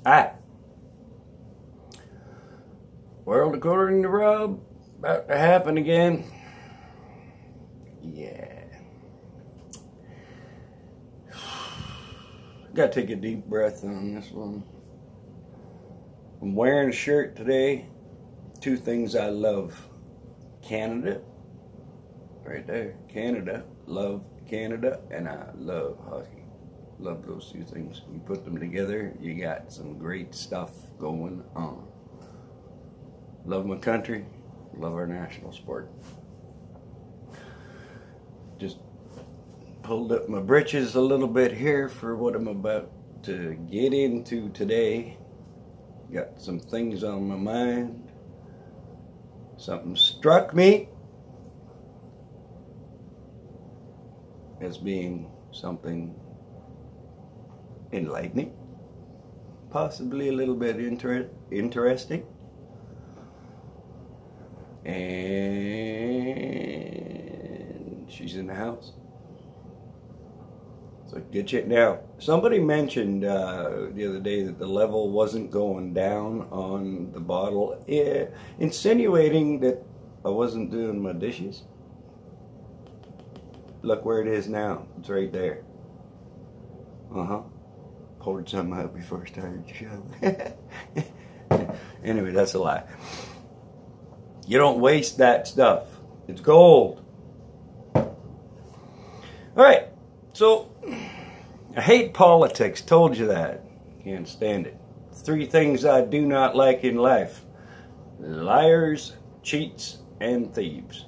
Hi. World according to Rob, about to happen again. Yeah. Gotta take a deep breath on this one. I'm wearing a shirt today. Two things I love. Canada. Right there. Canada. Love Canada. And I love hockey. Love those two things. You put them together, you got some great stuff going on. Love my country. Love our national sport. Just pulled up my britches a little bit here for what I'm about to get into today. Got some things on my mind. Something struck me as being something enlightening, possibly a little bit interesting, and she's in the house. So get you now. Somebody mentioned the other day that the level wasn't going down on the bottle, insinuating that I wasn't doing my dishes. Look where it is now. It's right there. Poured some out before I started the show. Anyway, that's a lie. You don't waste that stuff. It's gold. Alright, so I hate politics. Told you that. Can't stand it. 3 things I do not like in life: liars, cheats, and thieves.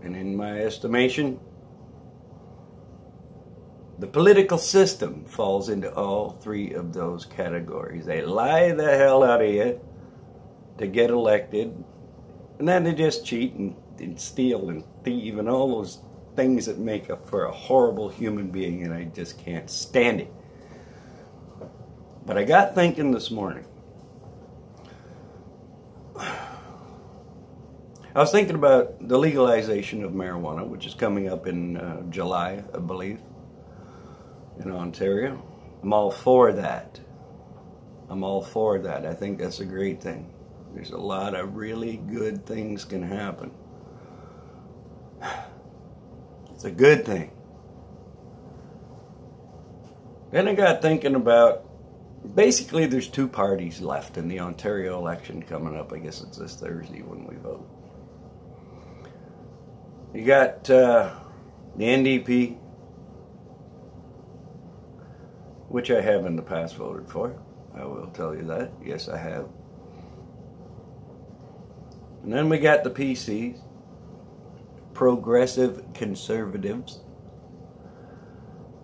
And in my estimation, the political system falls into all 3 of those categories. They lie the hell out of you to get elected, and then they just cheat and steal and thieve and all those things that make up for a horrible human being, and I just can't stand it. But I got thinking this morning. I was thinking about the legalization of marijuana, which is coming up in July, I believe, in Ontario. I'm all for that. I'm all for that. I think that's a great thing. There's a lot of really good things can happen. It's a good thing. Then I got thinking about, basically there's 2 parties left in the Ontario election coming up. I guess it's this Thursday when we vote. You got the NDP, which I have in the past voted for. I will tell you that. Yes, I have. And then we got the PCs, Progressive Conservatives,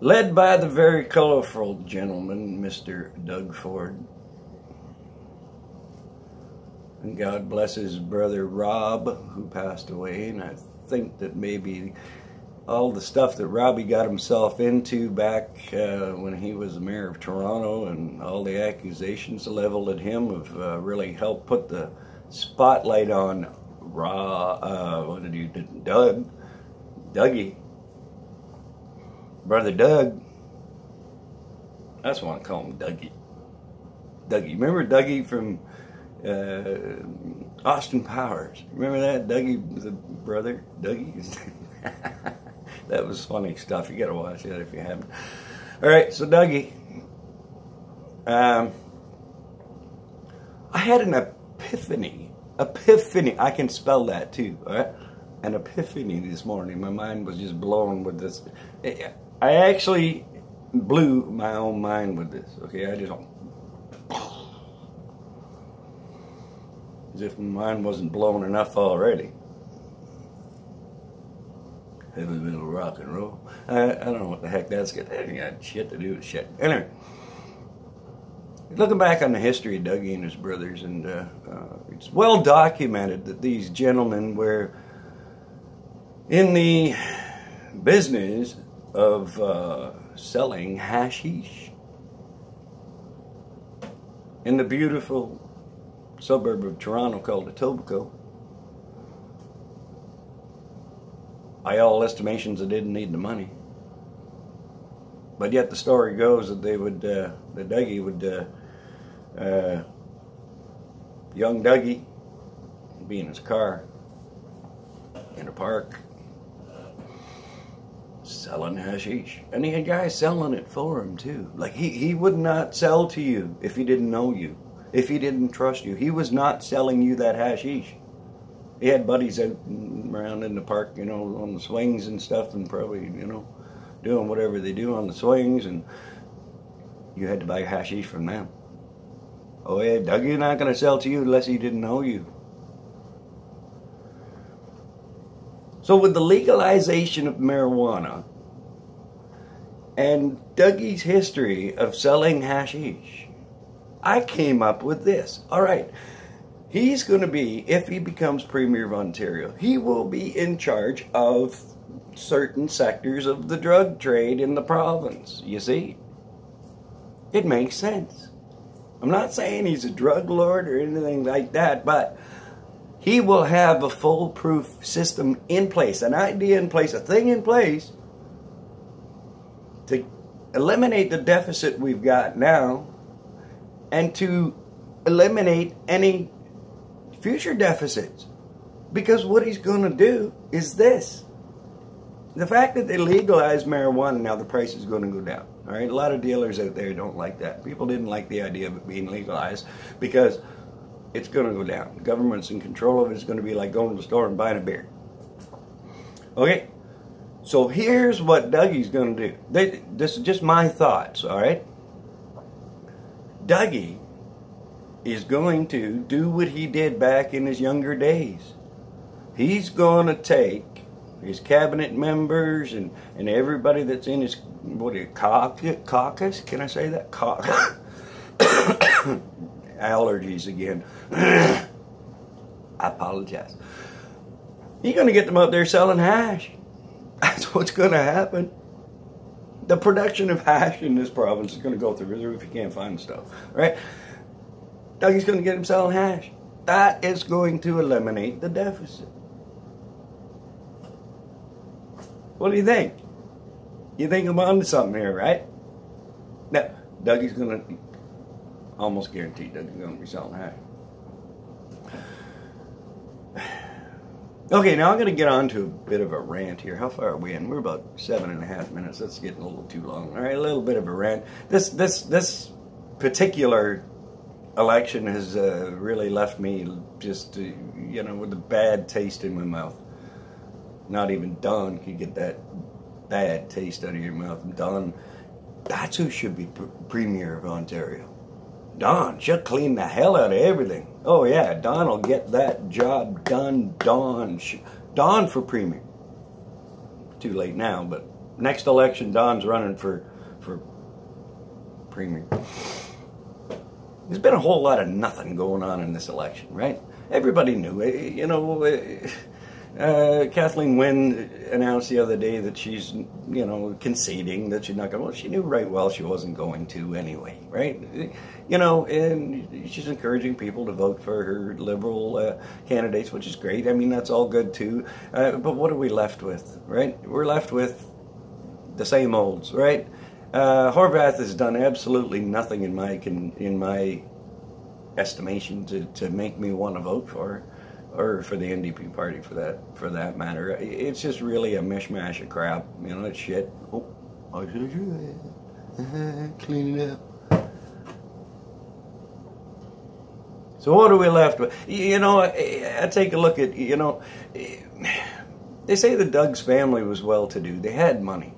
led by the very colorful gentleman, Mr. Doug Ford. And God bless his brother Rob, who passed away. And I think that maybe all the stuff that Robbie got himself into back when he was the mayor of Toronto, and all the accusations leveled at him have really helped put the spotlight on Dougie, brother Doug. That's why I call him Dougie. Remember Dougie from Austin Powers? Remember that? Dougie, the brother? Dougie? That was funny stuff. You gotta watch that if you haven't. Alright, so Dougie. I had an epiphany. I can spell that too, alright? An epiphany this morning. My mind was just blown with this. I actually blew my own mind with this, okay? I just went, as if my mind wasn't blown enough already. Heavy metal rock and roll. I don't know what the heck that's got. That ain't got shit to do with shit. Anyway, looking back on the history of Dougie and his brothers, and it's well documented that these gentlemen were in the business of selling hashish in the beautiful suburb of Toronto called Etobicoke. By all estimations, they didn't need the money. But yet the story goes that they would, that Dougie would Young Dougie be in his car in a park selling hashish, and he had guys selling it for him too. Like he would not sell to you if he didn't know you, if he didn't trust you. He was not selling you that hashish. He had buddies out around in the park, you know, on the swings and stuff, and probably, you know, doing whatever they do on the swings, and you had to buy hashish from them. Oh yeah, Dougie's not going to sell to you unless he didn't know you. So with the legalization of marijuana and Dougie's history of selling hashish, I came up with this. All right, he's going to be, if he becomes Premier of Ontario, he will be in charge of certain sectors of the drug trade in the province. You see? It makes sense. I'm not saying he's a drug lord or anything like that, but he will have a foolproof system in place, an idea in place, a thing in place to eliminate the deficit we've got now and to eliminate any future deficits. Because what he's going to do is this. The fact that they legalize marijuana now, the price is going to go down. All right, a lot of dealers out there don't like that. People didn't like the idea of it being legalized because it's going to go down. The government's in control of it. It's going to be like going to the store and buying a beer. Okay, so here's what Dougie's going to do. This is just my thoughts, all right? Dougie is going to do what he did back in his younger days. He's going to take his cabinet members and everybody that's in his, what do you, caucus? Can I say that? Allergies again. I apologize. You're going to get them out there selling hash. That's what's going to happen. The production of hash in this province is going to go through the roof if you can't find stuff, right? Dougie's going to get them selling hash. That is going to eliminate the deficit. What do you think? You think I'm onto something here, right? Now, Dougie's going to, almost guaranteed Dougie's going to be selling hash. Okay, now I'm going to get on to a bit of a rant here. How far are we in? We're about 7.5 minutes. That's getting a little too long. All right, a little bit of a rant. This particular election has really left me just, you know, with a bad taste in my mouth. Not even Don could get that bad taste out of your mouth. Don, that's who should be Premier of Ontario. Don, she'll clean the hell out of everything. Oh yeah, Don will get that job done. Don for Premier. Too late now, but next election, Don's running for Premier. There's been a whole lot of nothing going on in this election, right? Everybody knew, you know. Kathleen Wynne announced the other day that she's, you know, conceding that she's not going to. Well, she knew right well she wasn't going to anyway, right? You know, and she's encouraging people to vote for her Liberal candidates, which is great. I mean, that's all good too. But what are we left with, right? We're left with the same olds, right? Horwath has done absolutely nothing in my estimation to make me want to vote for her. Or for the NDP party, for that matter. It's just really a mishmash of crap. You know, it's shit. Oh, I should do that. Clean it up. So what are we left with? You know, I take a look at, you know, they say that Doug's family was well-to-do. They had money,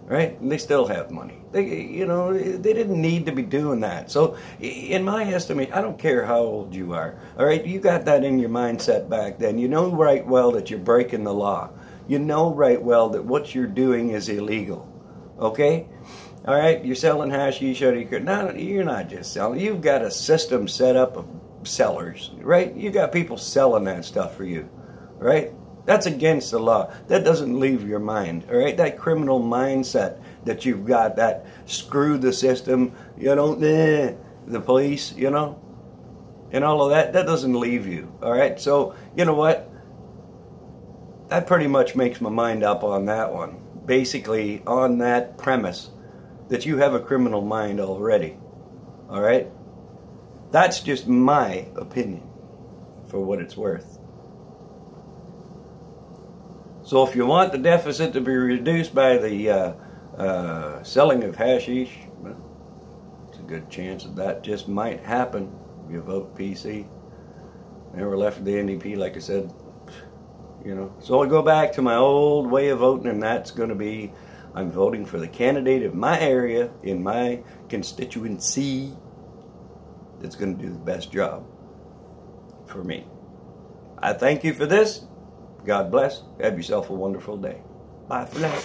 right? And they still have money. They, you know, they didn't need to be doing that. So, in my estimation, I don't care how old you are, all right? You got that in your mindset back then. You know right well that you're breaking the law. You know right well that what you're doing is illegal, okay? All right, you're selling hashish out of your... No, you're not just selling. You've got a system set up of sellers, right? You got people selling that stuff for you, right? That's against the law. That doesn't leave your mind, all right? That criminal mindset that you've got, that screw the system, you know, the police, you know, and all of that, that doesn't leave you, all right? So, you know what? That pretty much makes my mind up on that one. Basically, on that premise that you have a criminal mind already, all right? That's just my opinion, for what it's worth. So if you want the deficit to be reduced by the selling of hashish, well, it's a good chance that just might happen if you vote PC. Never left the NDP, like I said. You know, so I go back to my old way of voting, and that's going to be, I'm voting for the candidate of my area, in my constituency, that's going to do the best job for me. I thank you for this. God bless. Have yourself a wonderful day. Bye for now.